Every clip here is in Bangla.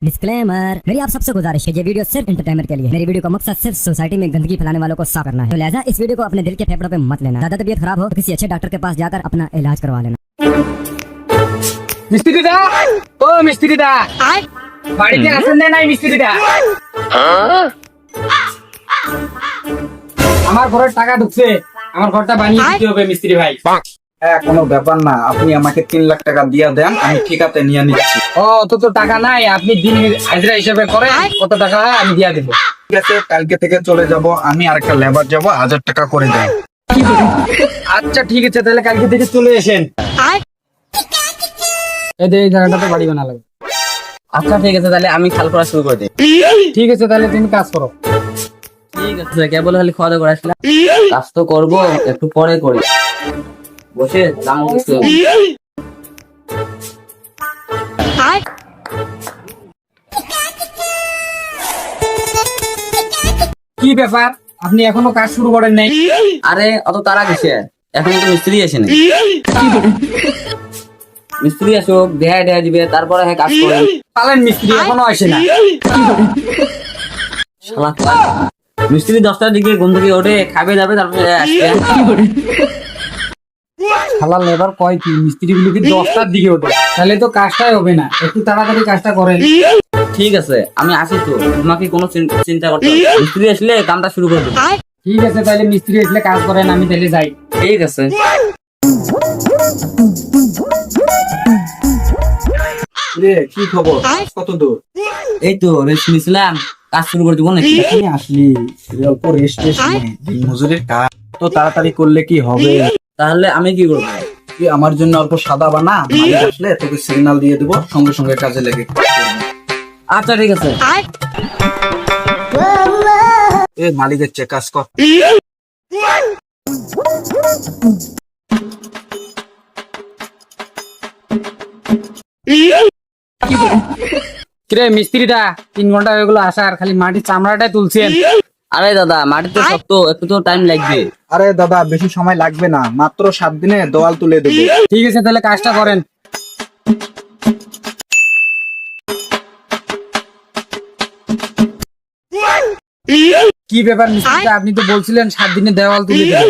डिस्क्लेमर, मेरी आप सबसे गुजारिश है, ये वीडियो सिर्फ एंटरटेनमेंट के लिए। मेरी वीडियो का मकसद सिर्फ सोसाइटी में गंदगी फैलाने वालों को साफ करना है, तो लिहाजा इस वीडियो को अपने दिल के फेफड़ों पे मत लेना। ज्यादा तबीयत खराब हो तो किसी अच्छे डॉक्टर के पास जाकर अपना इलाज करवा लेना। মিস্ত্রিদা, ও মিস্ত্রিদা, বাড়িতে আছেন না নাই মিস্ত্রিদা? আমার ঘরের টাকা ঢুকছে, আমার ঘরটা বানিয়ে দিতে হবে মিস্ত্রি ভাই। হ্যাঁ, কোনো ব্যাপার না, আপনি আমাকে 3 লাখ টাকা দিয়ে দেন, আমি ঠিকাতে নিয়ে নিচ্ছি। ও তো টাকা নাই, আপনি দিন হাজিরা হিসেবে করে কত টাকা হয় আমি দিয়ে দেবো। ঠিক আছে, কালকে থেকে চলে যাব, আমি আরেকটা লেবার যাব, 1000 টাকা করে দেন। আচ্ছা ঠিক আছে, তাহলে কালকে থেকে চলে এসেন। এই জায়গাটাতে বাড়ি বানা লাগবে। আচ্ছা ঠিক আছে, তাহলে আমি খাল করা শুরু করে দিই। ঠিক আছে, তাহলে তুমি কাজ করো। ঠিক আছে, কেবল খালি খাওয়া দাওয়া করে আসলাম, কাজ তো করবো, একটু পরে করি। বসে দাম কিছু কি ব্যাপার, আপনি এখনো কাজ শুরু করেন নাই? আরে অত তারা কিসে, এখন তো মিস্ত্রি আসেনি। মিস্ত্রি আসুক, দেয়া দিবে, তারপরে হ্যাঁ কাজ করেন। পালেন মিস্ত্রি এখনো আসে না। শালা, মিস্ত্রি 10টার দিকে ঘুম থেকে ওঠে, খাবে যাবে, তারপরে আসবে। শালা লেবার কয় কি মিস্ত্রি গুলো কি 10টার দিকে ওঠে? তাহলে তো কাজটাই হবে না, একটু তাড়াতাড়ি কাজটা করেন। ঠিক আছে, আমি আসি তো, তোমাকে কোনো চিন্তা করতে হবে না। মিস্ত্রি আসলে কামটা শুরু করে দেবো। ঠিক আছে, তাহলে মিস্ত্রি আসলে কাজ করেন, আমি তাহলে যাই। ঠিক আছে। রে, কি খবর? কত দূর? এই তো রেস্ট নিছিলাম, কাজ শুরু করে দিব নাকি? এখানে আসলি, অল্প রেস্ট দিন মজুরির কাজ তো তাড়াতাড়ি করলে কি হবে? তাহলে আমি কি করবো? তুই আমার জন্য অল্প সাদা বানা, মালিক আসলে তোকে সিগন্যাল দিয়ে দেবো, সঙ্গে সঙ্গে কাজে লেগে। আচ্ছা ঠিক আছে। এ মালিকের চেয়ে কাজ কর। কিরে মিস্ত্রিটা 3 ঘন্টা হয়ে গেলো আসার, খালি মাটির চামড়াটাই তুলছেন। আরে দাদা, মাটি তো শক্ত, একটু তো টাইম লাগবে। আরে দাদা, বেশি সময় লাগবে না, মাত্র 7 দিনে দেওয়াল তুলে দেবো। ঠিক আছে, তাহলে কাজটা করেন। কি ব্যাপার মিস্ত্রিটা, আপনি তো বলছিলেন 7 দিনে দেওয়াল তুলে দেবেন।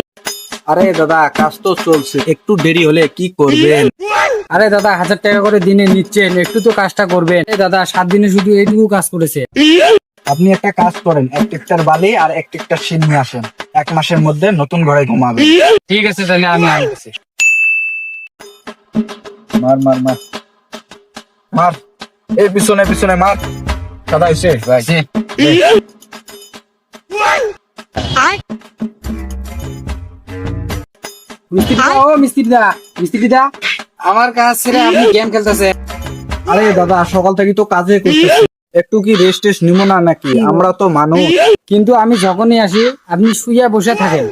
আরে দাদা, কাজ তো চলছে, একটু দেরি হলে কি করবেন? আরে দাদা, 1000 টাকা করে দিনে নিচ্ছেন, একটু তো কাজটা করবেন। এই দাদা 7 দিনে শুধু এইটুকু কাজ করেছে। আপনি একটা কাজ করেন, 1 ট্রাক্টর বালি আর 1 ট্রাক্টর সিন নিয়ে আসেন, 1 মাসের মধ্যে নতুন ঘরে ঘুমাবেন। ঠিক আছে, তাহলে আমি আসছি। মার মার মার মার, এই পিছনে পিছনে মার। সাদা হয়েছে ভাই। মিস্ত্রিদা, আমার কাজ ছেড়ে আপনি গেম খেলতেছে। আরে দাদা, সকাল থেকে তো কাজে করতেছি, একটু কি রেস্ট টেস্ট নিব না নাকি? আমরা তো মানুষ। কিন্তু আমি যখনই আসি আপনি শুয়ে বসে থাকেন।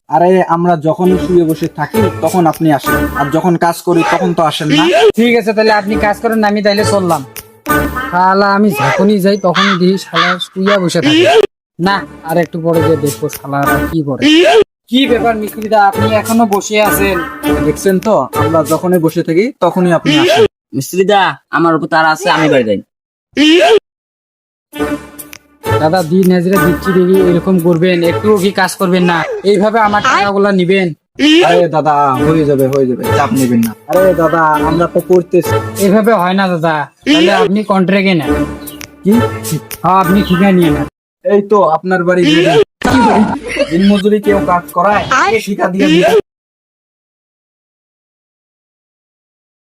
আরে আমরা যখন শুয়ে বসে থাকি তখন আপনি আসেন, আর যখন কাজ করি তখন তো আসেন না। ঠিক আছে, তাহলে আপনি কাজ করেন, আমি তাইলে চললাম। শালা, আমি যখনই যাই তখনই দেখি শালা শুয়ে বসে থাকে। না, আর একটু পরে যে দেখবো শালারা কি করে। কি ব্যাপার মিস্ত্রিদা, আপনি এখনো বসে আছেন? দেখছেন তো, আমরা যখনই বসে থাকি তখনই আপনি আসেন। মিস্ত্রিদা, আমার উপর তারা আছে, আমি বাড়ি যাই। দাদা, দিন হাজিরা দিচ্ছি দেখি এরকম করবেন, একটুও কি কাজ করবেন না? এইভাবে আমার টাকাগুলা নিবেন? আরে দাদা, হয়ে যাবে হয়ে যাবে, চাপ নেবেন না। আরে দাদা, আমরা তো করতেছি। এইভাবে হয় না দাদা, তাহলে আপনি কন্ট্রাক্টে নেন। কি? হ্যাঁ, আপনি ঠিকা নিয়ে নেন। এই তো আপনার বাড়ি দিন মজুরি কেউ কাজ করায়, ঠিকা দিয়ে দিন।